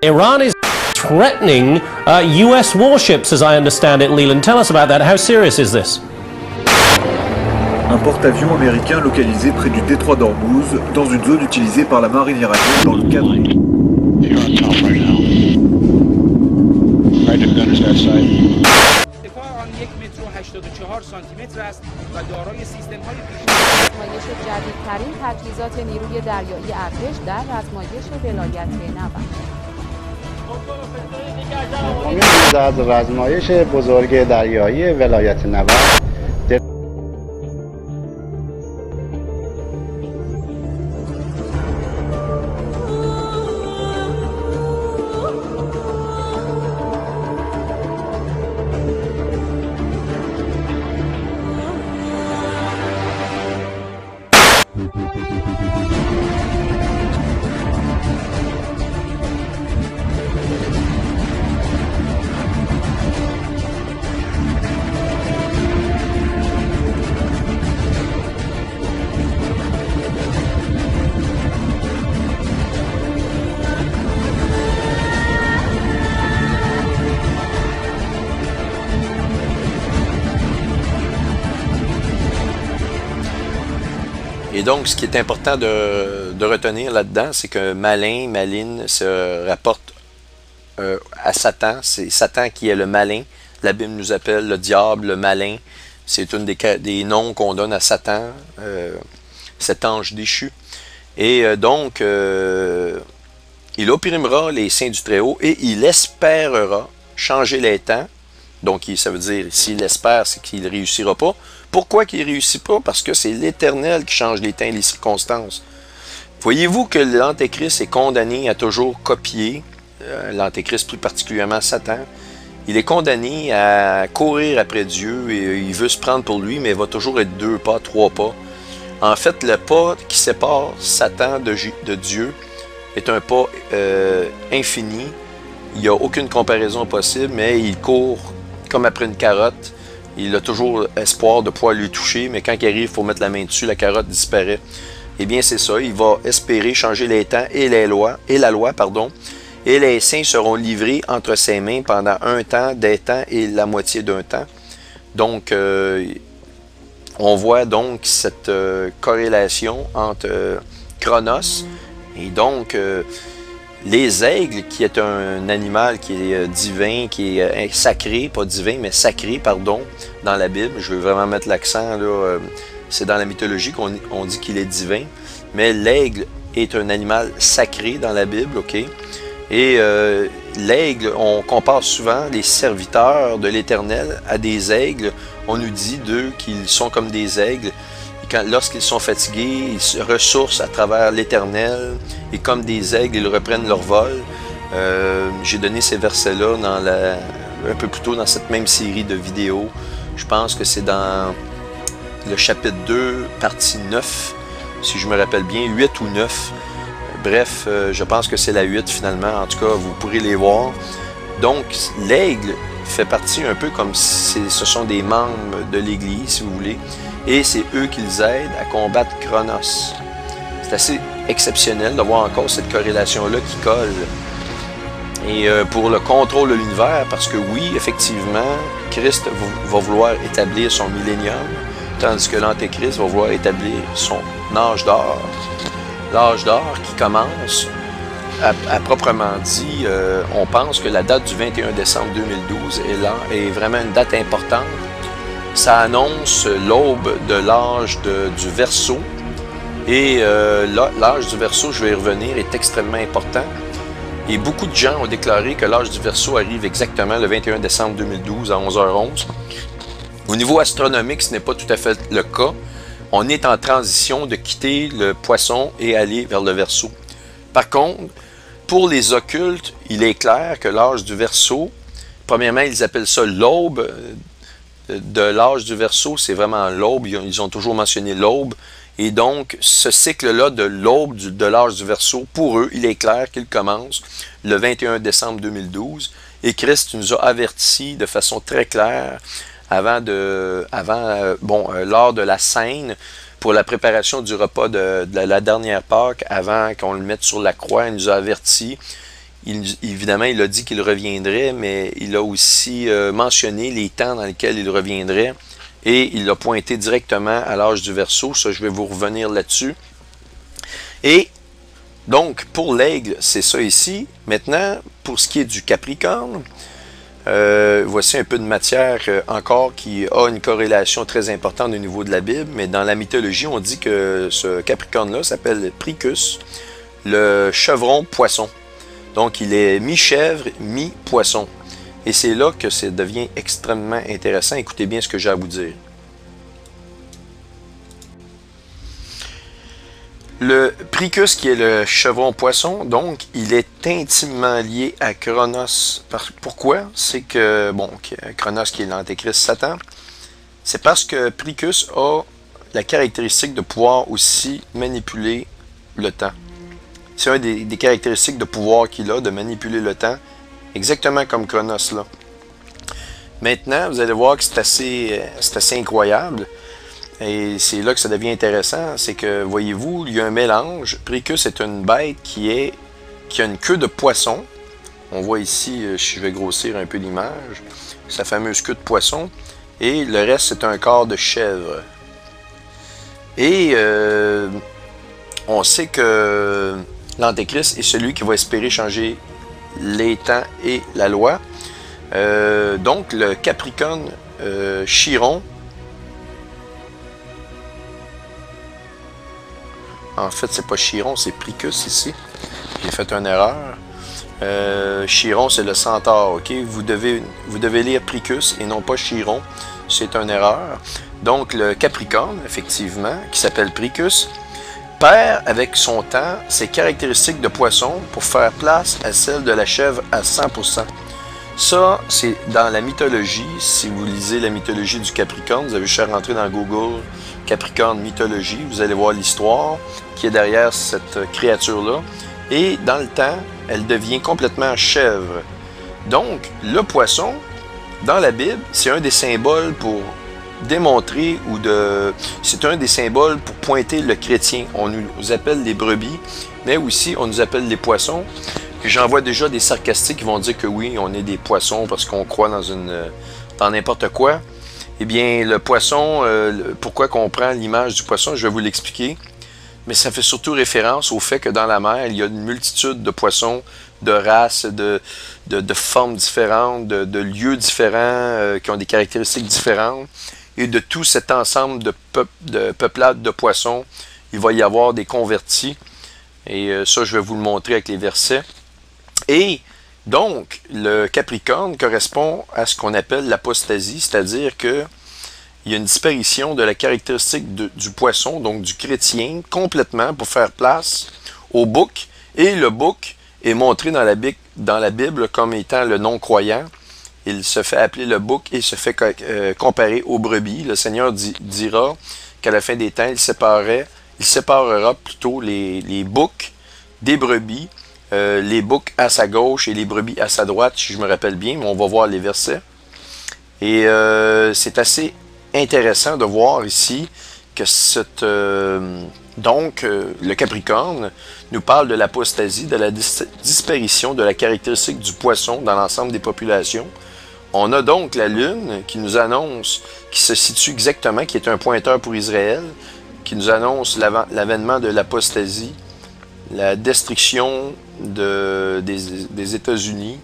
Iran is threatening US warships, as I understand it. Leland, tell us about that. How serious is this? Un porte-avions américain localisé près du détroit d'Ormuz, dans une zone utilisée par la marine iranienne dans le cadre... جدیدترین تجهیزات نیروی دریایی ارتش در رزمایش ولایت نبرد. از رزمایش بزرگ دریایی ولایت نبرد Et donc, ce qui est important de retenir là-dedans, c'est que Maline se rapporte à Satan. C'est Satan qui est le malin. La Bible nous appelle le diable, le malin. C'est une des noms qu'on donne à Satan, cet ange déchu. Et donc, il opprimera les saints du Très-Haut et il espérera changer les temps. Donc, ça veut dire, s'il espère, c'est qu'il ne réussira pas. Pourquoi qu'il ne réussit pas? Parce que c'est l'Éternel qui change les temps et les circonstances. Voyez-vous que l'Antéchrist est condamné à toujours copier, l'Antéchrist plus particulièrement Satan, il est condamné à courir après Dieu et il veut se prendre pour lui, mais il va toujours être 2 pas, 3 pas. En fait, le pas qui sépare Satan de Dieu est un pas infini. Il n'y a aucune comparaison possible, mais il court comme après une carotte. Il a toujours espoir de pouvoir lui toucher, mais quand il arrive, il faut mettre la main dessus, la carotte disparaît. Eh bien, c'est ça. Il va espérer changer les temps et la loi, et les saints seront livrés entre ses mains pendant un temps, des temps et la moitié d'un temps. Donc, on voit donc cette corrélation entre Chronos et donc les aigles, qui est un animal qui est divin, qui est sacré, pas divin, mais sacré, pardon, dans la Bible. Je veux vraiment mettre l'accent, là, c'est dans la mythologie qu'on dit qu'il est divin, mais l'aigle est un animal sacré dans la Bible, ok? Et l'aigle, on compare souvent les serviteurs de l'Éternel à des aigles. On nous dit d'eux qu'ils sont comme des aigles. Lorsqu'ils sont fatigués, ils se ressourcent à travers l'Éternel et comme des aigles, ils reprennent leur vol. J'ai donné ces versets-là un peu plus tôt dans cette même série de vidéos. Je pense que c'est dans le chapitre 2, partie 9, si je me rappelle bien, 8 ou 9. Bref, je pense que c'est la 8 finalement. En tout cas, vous pourrez les voir. Donc, l'aigle fait partie un peu comme si ce sont des membres de l'Église, si vous voulez. Et c'est eux qui les aident à combattre Chronos. C'est assez exceptionnel de voir encore cette corrélation-là qui colle. Et pour le contrôle de l'univers, parce que oui, effectivement, Christ va vouloir établir son millénium, tandis que l'Antéchrist va vouloir établir son âge d'or. L'âge d'or qui commence, à proprement dit, on pense que la date du 21 décembre 2012 est vraiment une date importante. Ça annonce l'aube de l'âge du Verseau. Et l'âge du Verseau, je vais y revenir, est extrêmement important. Et beaucoup de gens ont déclaré que l'âge du Verseau arrive exactement le 21 décembre 2012 à 11h11. Au niveau astronomique, ce n'est pas tout à fait le cas. On est en transition de quitter le Poisson et aller vers le Verseau. Par contre, pour les occultes, il est clair que l'âge du Verseau, premièrement, ils appellent ça l'aube de l'âge du Verseau, c'est vraiment l'aube, ils ont toujours mentionné l'aube, et donc ce cycle-là de l'aube de l'âge du Verseau, pour eux, il est clair qu'il commence le 21 décembre 2012, et Christ nous a avertis de façon très claire lors de la scène, pour la préparation du repas de la dernière Pâque, avant qu'on le mette sur la croix, il nous a avertis évidemment, il a dit qu'il reviendrait, mais il a aussi mentionné les temps dans lesquels il reviendrait. Et il a pointé directement à l'âge du Verseau. Ça, je vais vous revenir là-dessus. Et donc, pour l'aigle, c'est ça ici. Maintenant, pour ce qui est du Capricorne, voici un peu de matière encore qui a une corrélation très importante au niveau de la Bible. Mais dans la mythologie, on dit que ce Capricorne-là s'appelle Pricus, le chevron poisson. Donc, il est mi-chèvre, mi-poisson. Et c'est là que ça devient extrêmement intéressant. Écoutez bien ce que j'ai à vous dire. Le Pricus, qui est le chevron poisson, donc, il est intimement lié à Cronos. Pourquoi? C'est que, bon, Cronos qui est l'antéchrist Satan, c'est parce que Pricus a la caractéristique de pouvoir aussi manipuler le temps. C'est un des caractéristiques de pouvoir qu'il a, de manipuler le temps, exactement comme Cronos là. Maintenant, vous allez voir que c'est assez incroyable. Et c'est là que ça devient intéressant. C'est que, voyez-vous, il y a un mélange. Pricus est une bête qui a une queue de poisson. On voit ici, je vais grossir un peu l'image, sa fameuse queue de poisson. Et le reste, c'est un corps de chèvre. Et on sait que l'Antéchrist est celui qui va espérer changer les temps et la loi. Donc, le Capricorne Chiron, en fait, c'est pas Chiron, c'est Pricus ici. J'ai fait une erreur. Chiron, c'est le centaure, ok? Vous devez lire Pricus et non pas Chiron. C'est une erreur. Donc, le Capricorne, effectivement, qui s'appelle Pricus, perd avec son temps ses caractéristiques de poisson pour faire place à celles de la chèvre à 100%. Ça, c'est dans la mythologie. Si vous lisez la mythologie du Capricorne, vous avez juste à rentrer dans Google Capricorne mythologie, vous allez voir l'histoire qui est derrière cette créature-là. Et dans le temps, elle devient complètement chèvre. Donc, le poisson, dans la Bible, c'est un des symboles pour démontrer c'est un des symboles pour pointer le chrétien. On nous appelle les brebis, mais aussi on nous appelle les poissons. J'en vois déjà des sarcastiques qui vont dire que oui, on est des poissons parce qu'on croit dans n'importe quoi. Eh bien, le poisson, pourquoi qu'on prend l'image du poisson, je vais vous l'expliquer. Mais ça fait surtout référence au fait que dans la mer, il y a une multitude de poissons, de races, de formes différentes, de lieux différents, qui ont des caractéristiques différentes. Et de tout cet ensemble de peuplades de poissons, il va y avoir des convertis. Et ça, je vais vous le montrer avec les versets. Et donc, le Capricorne correspond à ce qu'on appelle l'apostasie, c'est-à-dire que il y a une disparition de la caractéristique du poisson, donc du chrétien, complètement pour faire place au bouc. Et le bouc est montré dans la Bible comme étant le non-croyant. Il se fait appeler le bouc et se fait comparer aux brebis. Le Seigneur dira qu'à la fin des temps, il séparera plutôt les boucs des brebis, les boucs à sa gauche et les brebis à sa droite, si je me rappelle bien, mais on va voir les versets. Et c'est assez intéressant de voir ici que le Capricorne nous parle de l'apostasie, de la disparition de la caractéristique du poisson dans l'ensemble des populations. On a donc la Lune qui nous annonce, qui se situe exactement, qui est un pointeur pour Israël, qui nous annonce l'avènement de l'apostasie, la destruction des États-Unis.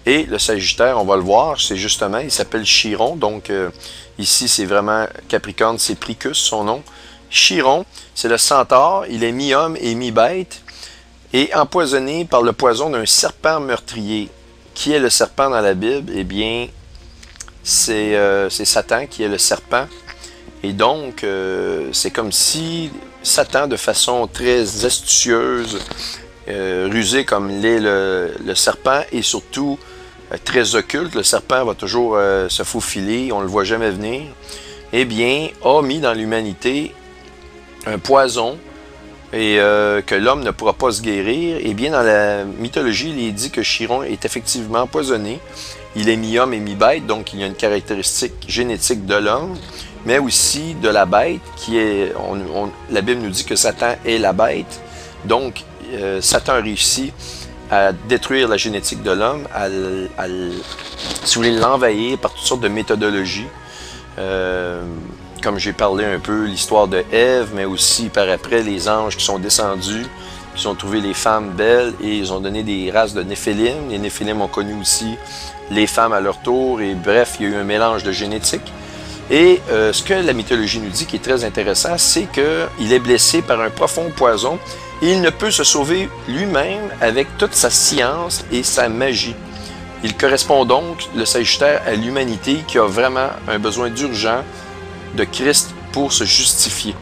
Et le Sagittaire, on va le voir, c'est justement, il s'appelle Chiron, donc ici c'est vraiment Capricorne, c'est Pricus son nom. Chiron, c'est le centaure, il est mi-homme et mi-bête, et empoisonné par le poison d'un serpent meurtrier. Qui est le serpent dans la Bible? Eh bien, c'est Satan qui est le serpent. Et donc, c'est comme si Satan, de façon très astucieuse, rusée comme l'est le serpent, et surtout très occulte, le serpent va toujours se faufiler, on ne le voit jamais venir, eh bien, a mis dans l'humanité un poison et que l'homme ne pourra pas se guérir. Et bien, dans la mythologie, il est dit que Chiron est effectivement empoisonné. Il est mi-homme et mi-bête, donc il y a une caractéristique génétique de l'homme, mais aussi de la bête, qui est, la Bible nous dit que Satan est la bête. Donc, Satan réussit à détruire la génétique de l'homme, si vous voulez, l'envahir par toutes sortes de méthodologies. Comme j'ai parlé un peu, l'histoire de Ève, mais aussi par après les anges qui sont descendus, qui ont trouvé les femmes belles et ils ont donné des races de Néphilim. Les Néphilim ont connu aussi les femmes à leur tour et bref, il y a eu un mélange de génétique. Et ce que la mythologie nous dit qui est très intéressant, c'est qu'il est blessé par un profond poison et il ne peut se sauver lui-même avec toute sa science et sa magie. Il correspond donc, le Sagittaire, à l'humanité qui a vraiment un besoin d'urgent de Christ pour se justifier.